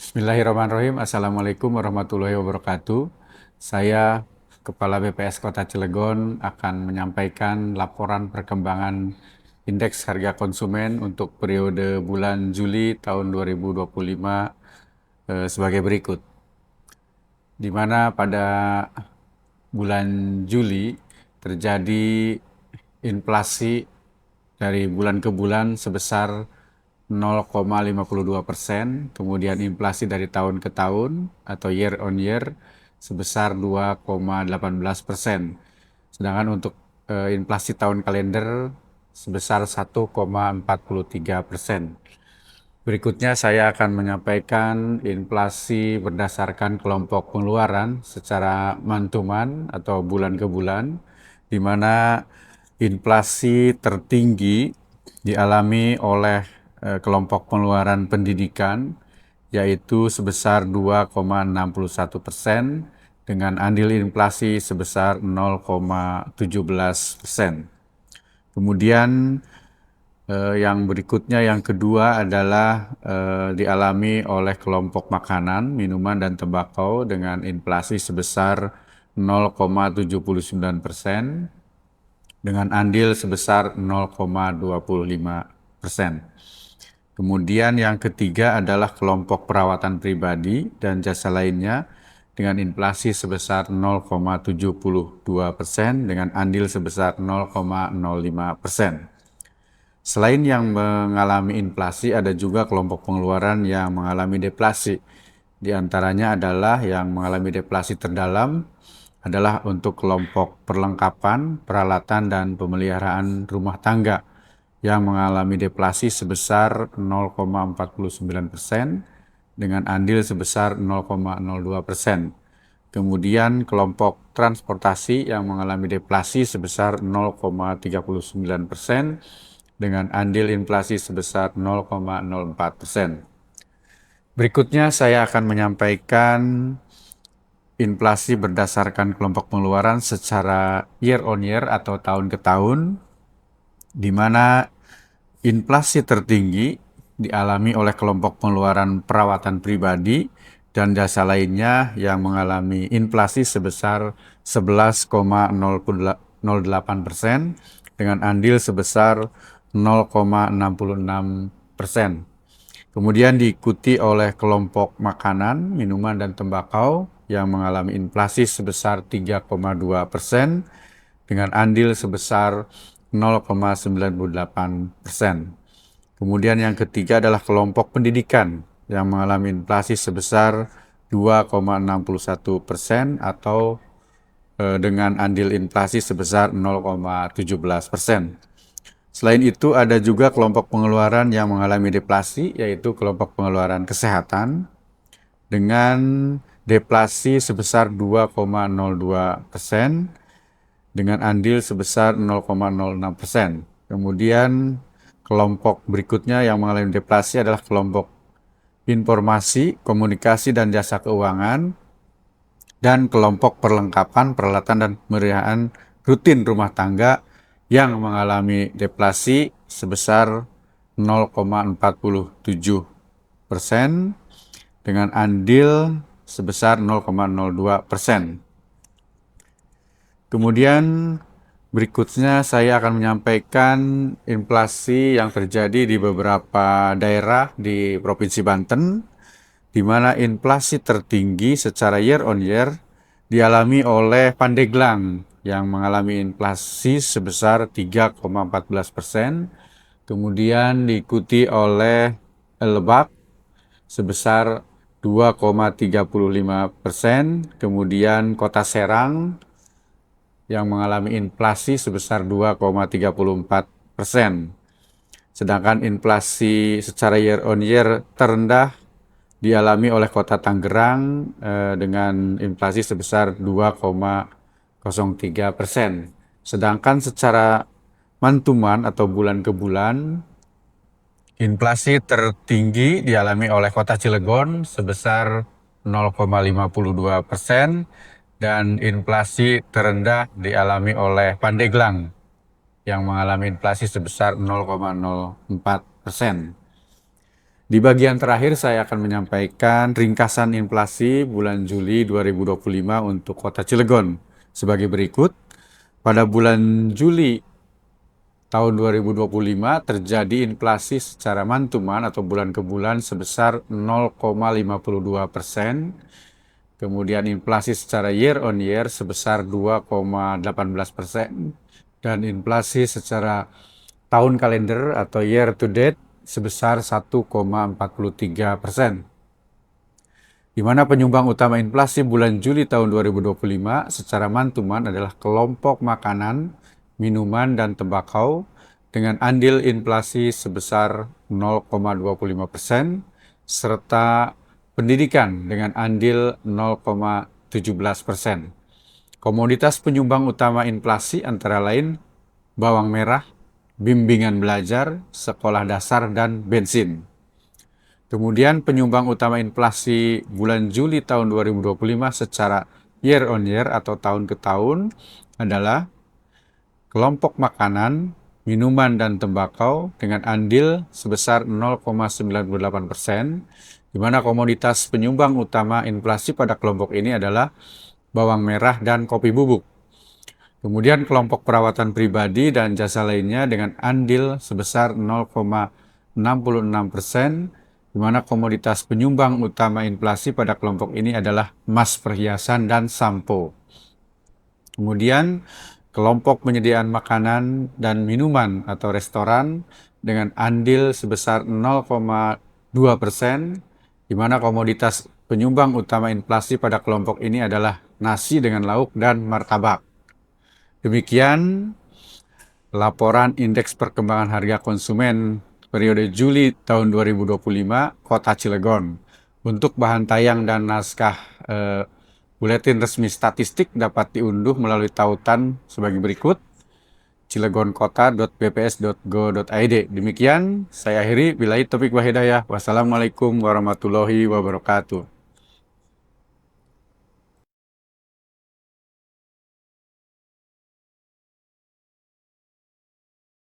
Bismillahirrahmanirrahim. Assalamualaikum warahmatullahi wabarakatuh. Saya, Kepala BPS Kota Cilegon, akan menyampaikan laporan perkembangan indeks harga konsumen untuk periode bulan Juli tahun 2025 sebagai berikut. Di mana pada bulan Juli terjadi inflasi dari bulan ke bulan sebesar 0,52%, kemudian inflasi dari tahun ke tahun atau year on year sebesar 2,18%. Sedangkan untuk inflasi tahun kalender sebesar 1,43%. Berikutnya saya akan menyampaikan inflasi berdasarkan kelompok pengeluaran secara month-to-month atau bulan ke bulan, di mana inflasi tertinggi dialami oleh kelompok pengeluaran pendidikan, yaitu sebesar 2,61% dengan andil inflasi sebesar 0,17%. Kemudian yang berikutnya, yang kedua adalah dialami oleh kelompok makanan, minuman, dan tembakau dengan inflasi sebesar 0,79% dengan andil sebesar 0,25%. Kemudian yang ketiga adalah kelompok perawatan pribadi dan jasa lainnya dengan inflasi sebesar 0,72% dengan andil sebesar 0,05%. Selain yang mengalami inflasi, ada juga kelompok pengeluaran yang mengalami deflasi. Di antaranya adalah yang mengalami deflasi terdalam adalah untuk kelompok perlengkapan, peralatan, dan pemeliharaan rumah tangga yang mengalami deflasi sebesar 0,49% dengan andil sebesar 0,02%. Kemudian kelompok transportasi yang mengalami deflasi sebesar 0,39% dengan andil inflasi sebesar 0,04%. Berikutnya saya akan menyampaikan inflasi berdasarkan kelompok pengeluaran secara year on year atau tahun ke tahun, di mana inflasi tertinggi dialami oleh kelompok pengeluaran perawatan pribadi dan jasa lainnya yang mengalami inflasi sebesar 11,08% dengan andil sebesar 0,66%. Kemudian diikuti oleh kelompok makanan, minuman, dan tembakau yang mengalami inflasi sebesar 3,2% dengan andil sebesar 0,98%. Kemudian yang ketiga adalah kelompok pendidikan yang mengalami inflasi sebesar 2,61% atau dengan andil inflasi sebesar 0,17%. Selain itu ada juga kelompok pengeluaran yang mengalami deflasi, yaitu kelompok pengeluaran kesehatan dengan deflasi sebesar 2,02% dengan andil sebesar 0,06%. Kemudian kelompok berikutnya yang mengalami deflasi adalah kelompok informasi, komunikasi, dan jasa keuangan, dan kelompok perlengkapan, peralatan, dan pemeliharaan rutin rumah tangga yang mengalami deflasi sebesar 0,47% dengan andil sebesar 0,02%. Kemudian berikutnya saya akan menyampaikan inflasi yang terjadi di beberapa daerah di Provinsi Banten, di mana inflasi tertinggi secara year on year dialami oleh Pandeglang yang mengalami inflasi sebesar 3,14%, kemudian diikuti oleh Lebak sebesar 2,35%, kemudian Kota Serang yang mengalami inflasi sebesar 2,34%. Sedangkan inflasi secara year on year terendah dialami oleh Kota Tangerang dengan inflasi sebesar 2,03%. Sedangkan secara month to month atau bulan ke bulan, inflasi tertinggi dialami oleh Kota Cilegon sebesar 0,52% dan inflasi terendah dialami oleh Pandeglang yang mengalami inflasi sebesar 0,04%. Di bagian terakhir saya akan menyampaikan ringkasan inflasi bulan Juli 2025 untuk Kota Cilegon sebagai berikut. Pada bulan Juli tahun 2025 terjadi inflasi secara month-to-month atau bulan ke bulan sebesar 0,52%. Kemudian inflasi secara year on year sebesar 2,18%. Dan inflasi secara tahun kalender atau year to date sebesar 1,43%. Di mana penyumbang utama inflasi bulan Juli tahun 2025 secara month-to-month adalah kelompok makanan, minuman, dan tembakau dengan andil inflasi sebesar 0,25%, serta pendidikan dengan andil 0,17%. Komoditas penyumbang utama inflasi antara lain bawang merah, bimbingan belajar, sekolah dasar, dan bensin. Kemudian penyumbang utama inflasi bulan Juli tahun 2025 secara year on year atau tahun ke tahun adalah kelompok makanan, minuman, dan tembakau dengan andil sebesar 0,98%, di mana komoditas penyumbang utama inflasi pada kelompok ini adalah bawang merah dan kopi bubuk. Kemudian kelompok perawatan pribadi dan jasa lainnya dengan andil sebesar 0,66%, di mana komoditas penyumbang utama inflasi pada kelompok ini adalah emas perhiasan dan sampo. Kemudian kelompok penyediaan makanan dan minuman atau restoran dengan andil sebesar 0,2%, di mana komoditas penyumbang utama inflasi pada kelompok ini adalah nasi dengan lauk dan martabak. Demikian laporan Indeks Perkembangan Harga Konsumen periode Juli tahun 2025 Kota Cilegon. Untuk bahan tayang dan naskah buletin resmi statistik dapat diunduh melalui tautan sebagai berikut: cilegonkota.bps.go.id. Demikian saya akhiri, billahi taufik wa hidayah. Wassalamualaikum warahmatullahi wabarakatuh.